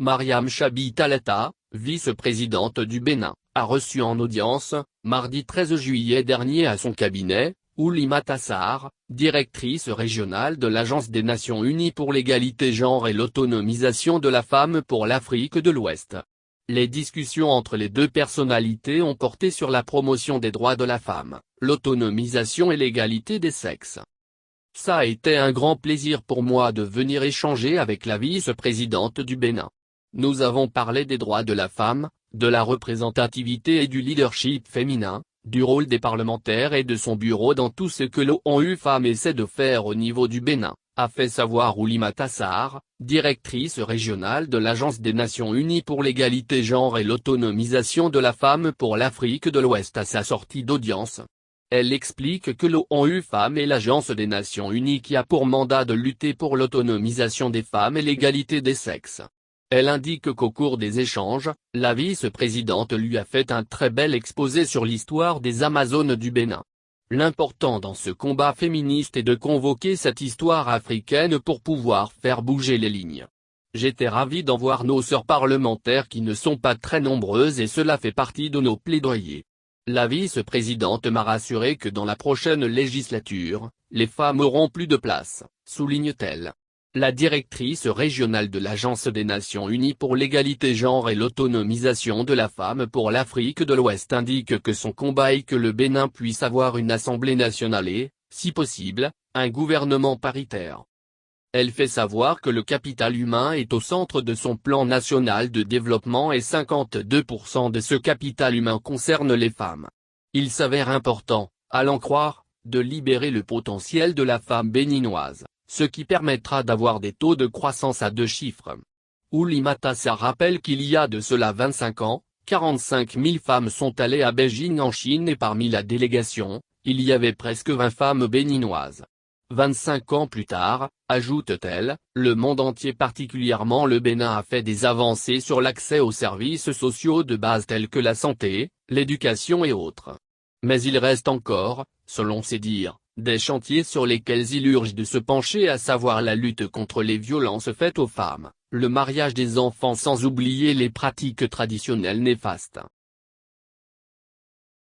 Mariam Chabi Talata, vice-présidente du Bénin, a reçu en audience, mardi 13 juillet dernier à son cabinet, Oulimata Sarr, directrice régionale de l'Agence des Nations Unies pour l'égalité genre et l'autonomisation de la femme pour l'Afrique de l'Ouest. Les discussions entre les deux personnalités ont porté sur la promotion des droits de la femme, l'autonomisation et l'égalité des sexes. Ça a été un grand plaisir pour moi de venir échanger avec la vice-présidente du Bénin. Nous avons parlé des droits de la femme, de la représentativité et du leadership féminin, du rôle des parlementaires et de son bureau dans tout ce que l'ONU Femmes essaie de faire au niveau du Bénin, a fait savoir Oulimata Sarr, directrice régionale de l'Agence des Nations Unies pour l'égalité genre et l'autonomisation de la femme pour l'Afrique de l'Ouest à sa sortie d'audience. Elle explique que l'ONU Femmes est l'Agence des Nations Unies qui a pour mandat de lutter pour l'autonomisation des femmes et l'égalité des sexes. Elle indique qu'au cours des échanges, la vice-présidente lui a fait un très bel exposé sur l'histoire des Amazones du Bénin. L'important dans ce combat féministe est de convoquer cette histoire africaine pour pouvoir faire bouger les lignes. J'étais ravi d'en voir nos sœurs parlementaires qui ne sont pas très nombreuses et cela fait partie de nos plaidoyers. La vice-présidente m'a rassuré que dans la prochaine législature, les femmes auront plus de place, souligne-t-elle. La directrice régionale de l'Agence des Nations Unies pour l'égalité genre et l'autonomisation de la femme pour l'Afrique de l'Ouest indique que son combat est que le Bénin puisse avoir une assemblée nationale et, si possible, un gouvernement paritaire. Elle fait savoir que le capital humain est au centre de son plan national de développement et 52% de ce capital humain concerne les femmes. Il s'avère important, à l'en croire, de libérer le potentiel de la femme béninoise, ce qui permettra d'avoir des taux de croissance à 2 chiffres. Oulimata Sarr rappelle qu'il y a de cela 25 ans, 45 000 femmes sont allées à Beijing en Chine et parmi la délégation, il y avait presque 20 femmes béninoises. 25 ans plus tard, ajoute-t-elle, le monde entier particulièrement le Bénin a fait des avancées sur l'accès aux services sociaux de base tels que la santé, l'éducation et autres. Mais il reste encore, selon ses dires, des chantiers sur lesquels il urge de se pencher à savoir la lutte contre les violences faites aux femmes, le mariage des enfants sans oublier les pratiques traditionnelles néfastes.